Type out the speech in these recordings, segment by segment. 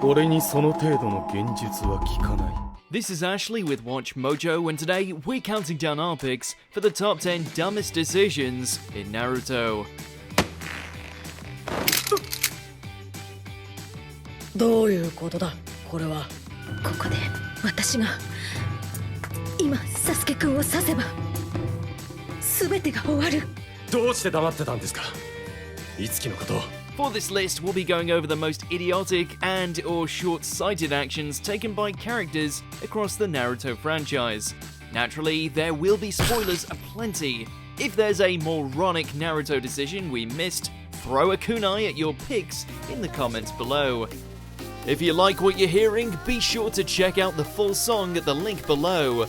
俺にその程度の現実は効かない。 This is Ashley with WatchMojo, and today we're counting down our picks for the top 10 dumbest decisions in Naruto. どういうことだこれは。ここで私が今サスケくんを刺せば全てが終わる。どうして黙ってたんですか。いつきのこと。 For this list, we'll be going over the most idiotic and or short-sighted actions taken by characters across the Naruto franchise. Naturally, there will be spoilers aplenty. If there's a moronic Naruto decision we missed, throw a kunai at your picks in the comments below. If you like what you're hearing, be sure to check out the full song at the link below.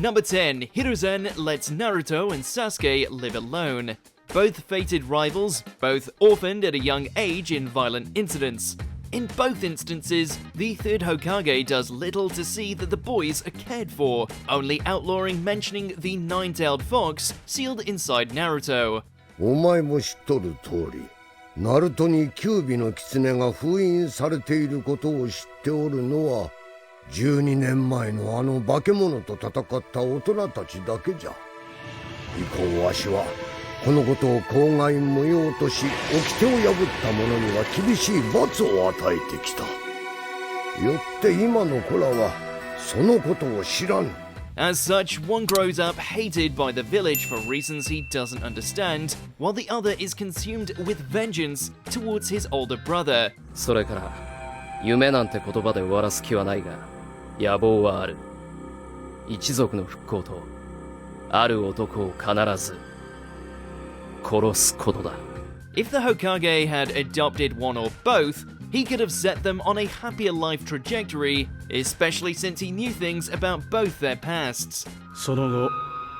Number 10, Hiruzen lets Naruto and Sasuke live alone. Both fated rivals, both orphaned at a young age in violent incidents. In both instances, the third Hokage does little to see that the boys are cared for, only outlawing mentioning the nine-tailed fox sealed inside Naruto. お前も知っとる通り、ナルトに九尾の狐が封印されていることを知っておるのは、12年前のあの化け物と戦った大人たちだけじゃ。以降わしはこのことを口外無用とし、掟を破った者には厳しい罰を与えてきた。よって今の子らはそのことを知らぬ。 As such, one grows up hated by the village for reasons he doesn't understand, while the other is consumed with vengeance towards his older brother. それから夢なんて言葉で終わらす気はないが、野望はある。一族の復興とある男を必ず殺すことだ。 If the Hokage had adopted one or both, he could have set them on a happier life trajectory, especially since he knew things about both their pasts. その後、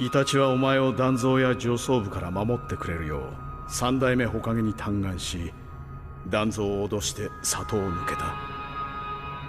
イタチはお前を団蔵や上層部から守ってくれるよう三代目火影に嘆願し、団蔵を脅して里を抜けた。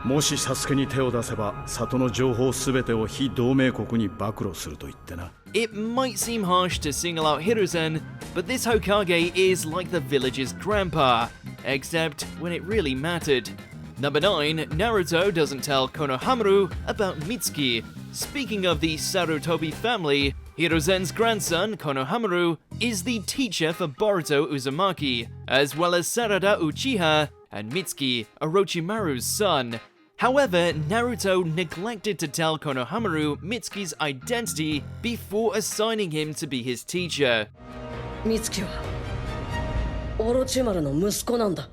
もしサスケに手を出せば里の情報すべてを非同盟国に暴露すると言ってな。 It might seem harsh to single out Hiruzen, but this Hokage is like the village's grandpa, except when it really mattered. Number 9, Naruto doesn't tell KONOHAMARU about Mitsuki. Speaking of the Sarutobi family, Hiruzen's grandson, KONOHAMARU, is the teacher for Boruto Uzumaki, as well as Sarada Uchiha and Mitsuki, Orochimaru's son. However, Naruto neglected to tell KONOHAMARU Mitsuki's identity before assigning him to be his teacher. 美月はオロチマルの息子なんだ。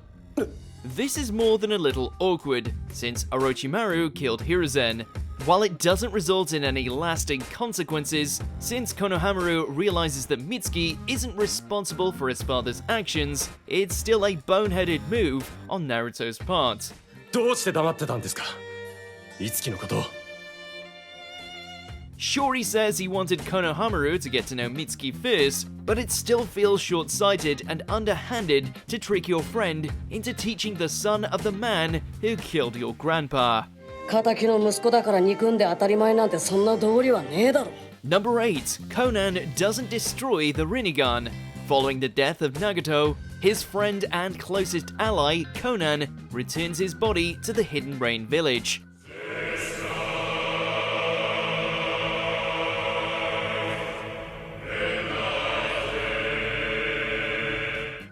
This is more than a little awkward, since Orochimaru killed Hiruzen. While it doesn't result in any lasting consequences, since KONOHAMARU realizes that Mitsuki isn't responsible for his father's actions, it's still a boneheaded move on Naruto's part. どうして黙ってたんですか。いつきのこと。 Sure, he says he wanted KONOHAMARU to get to know Mitsuki first, but it still feels short-sighted and underhanded to trick your friend into teaching the son of the man who killed your grandpa. 仇の息子だから憎んで当たり前なんてそんな道理はねえだろ。 Number 8, Konan doesn't destroy the Rinnegan. Following the death of Nagato, his friend and closest ally, Konan, returns his body to the Hidden Rain village.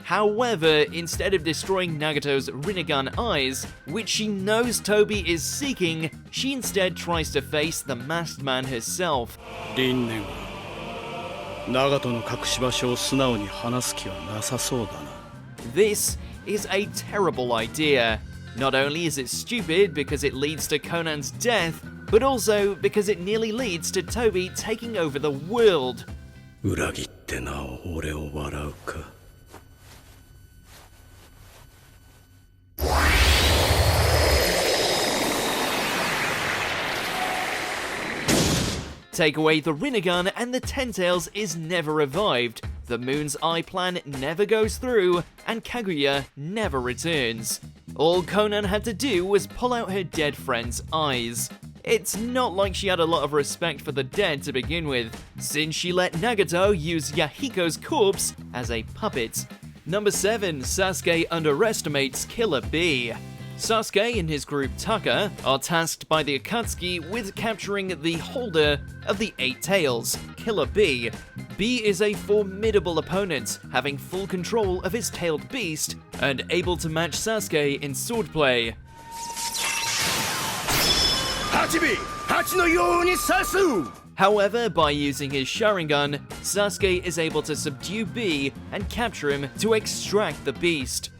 However, instead of destroying Nagato's Rinnegan eyes, which she knows Toby is seeking, she instead tries to face the masked man herself. リンネガン、長門の隠し場所を素直に話す気はなさそうだな。 This is a terrible idea. Not only is it stupid because it leads to Conan's death, but also because it nearly leads to Toby taking over the world. 裏切ってなお俺を笑うか。 Take away the Rinnegan and the Ten Tails is never revived, the Moon's Eye plan never goes through, and Kaguya never returns. All Konan had to do was pull out her dead friend's eyes. It's not like she had a lot of respect for the dead to begin with, since she let Nagato use Yahiko's corpse as a puppet. Number 7. Sasuke underestimates Killer Bee. Sasuke and his group Taka are tasked by the Akatsuki with capturing the holder of the 8 tails, Killer Bee. Bee is a formidable opponent, having full control of his tailed beast and able to match Sasuke in swordplay. However, by using his Sharingan, Sasuke is able to subdue Bee and capture him to extract the beast.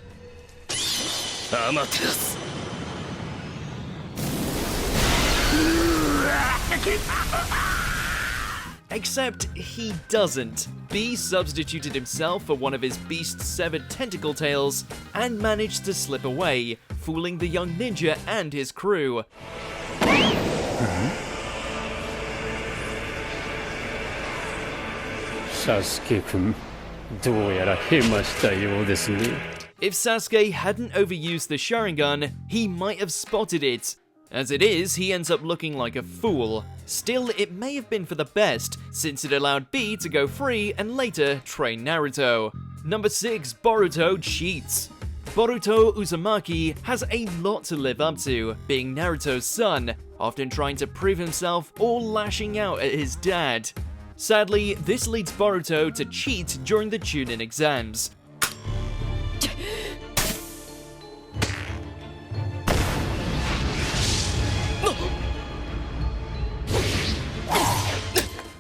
Except he doesn't. Bee substituted himself for one of his beast's severed tentacle tails and managed to slip away, fooling the young ninja and his crew. Sasuke-kun, どうやらヘマしたようですね。If Sasuke hadn't overused the Sharingan, he might have spotted it. As it is, he ends up looking like a fool. Still, it may have been for the best, since it allowed Bee to go free and later train Naruto. Number 6. Boruto Cheats. Boruto Uzumaki has a lot to live up to, being Naruto's son, often trying to prove himself or lashing out at his dad. Sadly, this leads Boruto to cheat during the Chunin exams.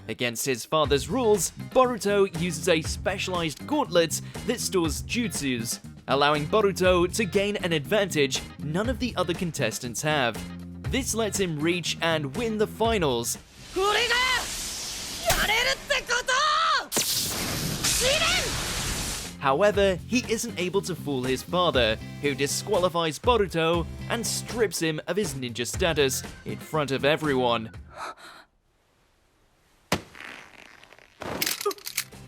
Against his father's rules, Boruto uses a specialized gauntlet that stores jutsus, allowing Boruto to gain an advantage none of the other contestants have. This lets him reach and win the finals. However, he isn't able to fool his father, who disqualifies Boruto and strips him of his ninja status in front of everyone.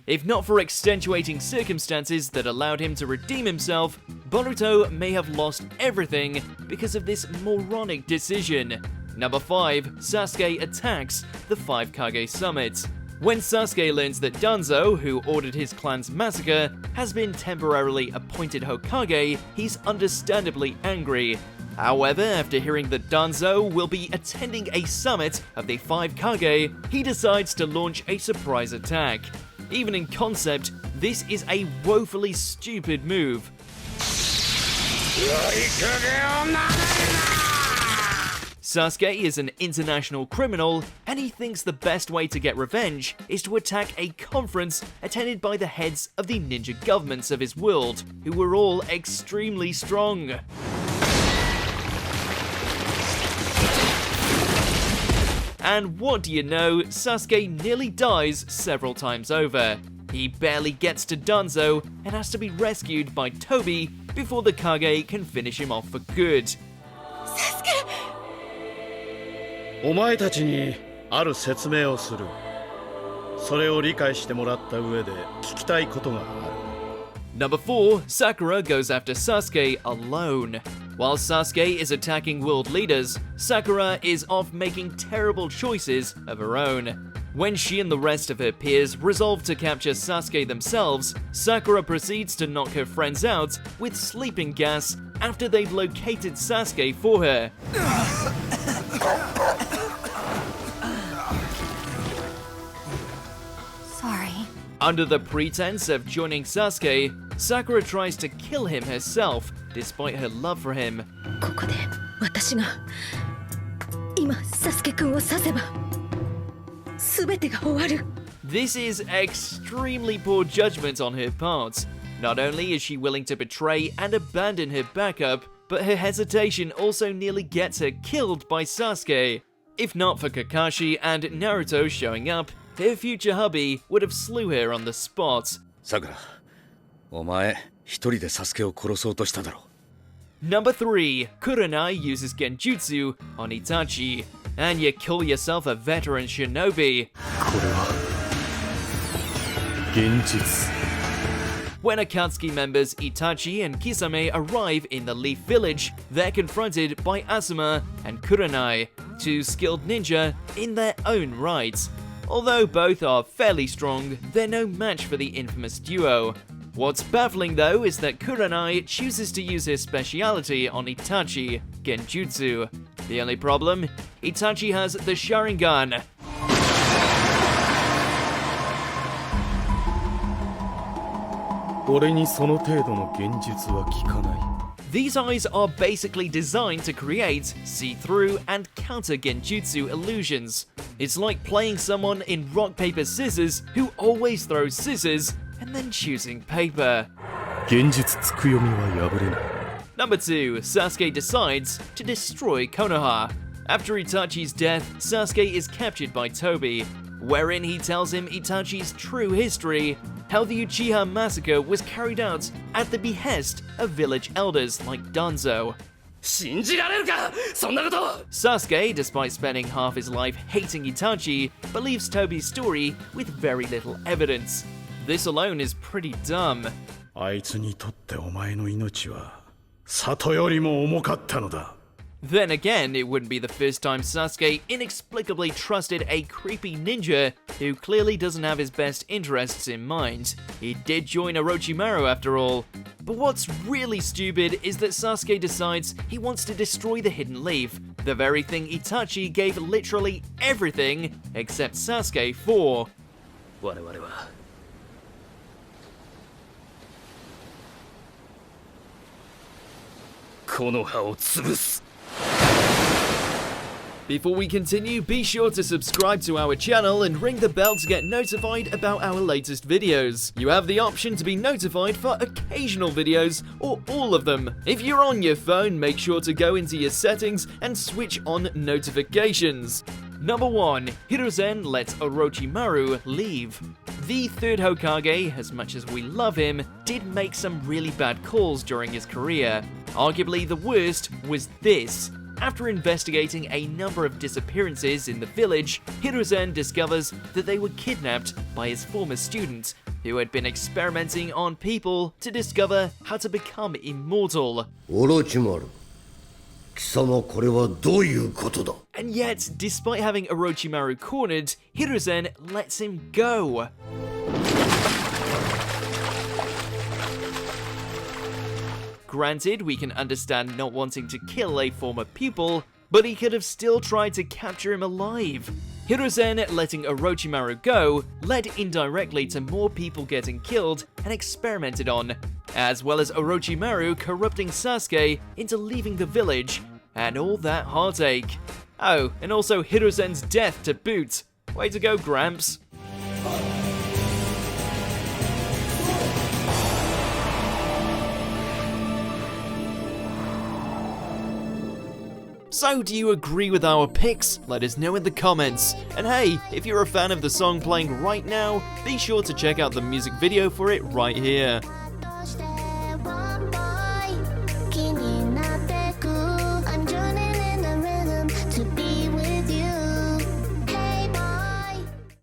If not for extenuating circumstances that allowed him to redeem himself, Boruto may have lost everything because of this moronic decision. Number 5. Sasuke attacks the 5 Kage summit. When Sasuke learns that Danzo, who ordered his clan's massacre, has been temporarily appointed Hokage, he's understandably angry. However, after hearing that Danzo will be attending a summit of the 5 Kage, he decides to launch a surprise attack. Even in concept, this is a woefully stupid move. Sasuke is an international criminal, and he thinks the best way to get revenge is to attack a conference attended by the heads of the ninja governments of his world, who were all extremely strong. And what do you know, Sasuke nearly dies several times over. He barely gets to Danzo and has to be rescued by Tobi before the Kage can finish him off for good. お前たちにある説明をする。それを理解してもらった上で聞きたいことがある。Number 4. Sakura goes after Sasuke alone. While Sasuke is attacking world leaders, Sakura is off making terrible choices of her own. When she and the rest of her peers resolve to capture Sasuke themselves, Sakura proceeds to knock her friends out with sleeping gas after they've located Sasuke for her. Sorry. Under the pretense of joining Sasuke, Sakura tries to kill him herself, despite her love for him. ここで私が今サスケくんを刺せば全てが終わる。 This is extremely poor judgment on her part. Not only is she willing to betray and abandon her backup, but her hesitation also nearly gets her killed by Sasuke. If not for Kakashi and Naruto showing up, her future hubby would have slew her on the spot. さくら、お前一人でサスケを殺そうとしただろ。 Number 3. Kurenai uses Genjutsu on Itachi. And you call yourself a veteran shinobi. これは現実。 When Akatsuki members Itachi and Kisame arrive in the Leaf Village, they're confronted by Asuma and Kurenai. two skilled ninja in their own right. Although both are fairly strong, they're no match for the infamous duo. What's baffling though is that KURENAI chooses to use his speciality on Itachi, Genjutsu. The only problem? Itachi has the Sharingan. These eyes are basically designed to create, see-through, and counter genjutsu illusions. It's like playing someone in rock, paper, scissors who always throws scissors and then choosing paper. Number 2, Sasuke decides to destroy Konoha. After Itachi's death, Sasuke is captured by Tobi, wherein he tells him Itachi's true history, how the Uchiha massacre was carried out at the behest of village elders like Danzo. Sasuke, despite spending half his life hating Itachi, believes Tobi's story with very little evidence. This alone is pretty dumb. Then again, it wouldn't be the first time Sasuke inexplicably trusted a creepy ninja who clearly doesn't have his best interests in mind. He did join Orochimaru after all. But what's really stupid is that Sasuke decides he wants to destroy the Hidden Leaf, the very thing Itachi gave literally everything except Sasuke for. Before we continue, be sure to subscribe to our channel and ring the bell to get notified about our latest videos. You have the option to be notified for occasional videos or all of them. If you're on your phone, make sure to go into your settings and switch on notifications. Number 1. Hiruzen lets Orochimaru leave. The third Hokage, as much as we love him, did make some really bad calls during his career. Arguably the worst was this. After investigating a number of disappearances in the village, Hiruzen discovers that they were kidnapped by his former student, who had been experimenting on people to discover how to become immortal. Orochimaru, 貴様これはどういうことだ? And yet, despite having Orochimaru cornered, Hiruzen lets him go. Granted, we can understand not wanting to kill a former pupil, but he could have still tried to capture him alive. Hiruzen letting Orochimaru go led indirectly to more people getting killed and experimented on, as well as Orochimaru corrupting Sasuke into leaving the village, and all that heartache. Oh, and also Hiruzen's death to boot. Way to go, Gramps. So, do you agree with our picks? Let us know in the comments. And hey, if you're a fan of the song playing right now, be sure to check out the music video for it right here.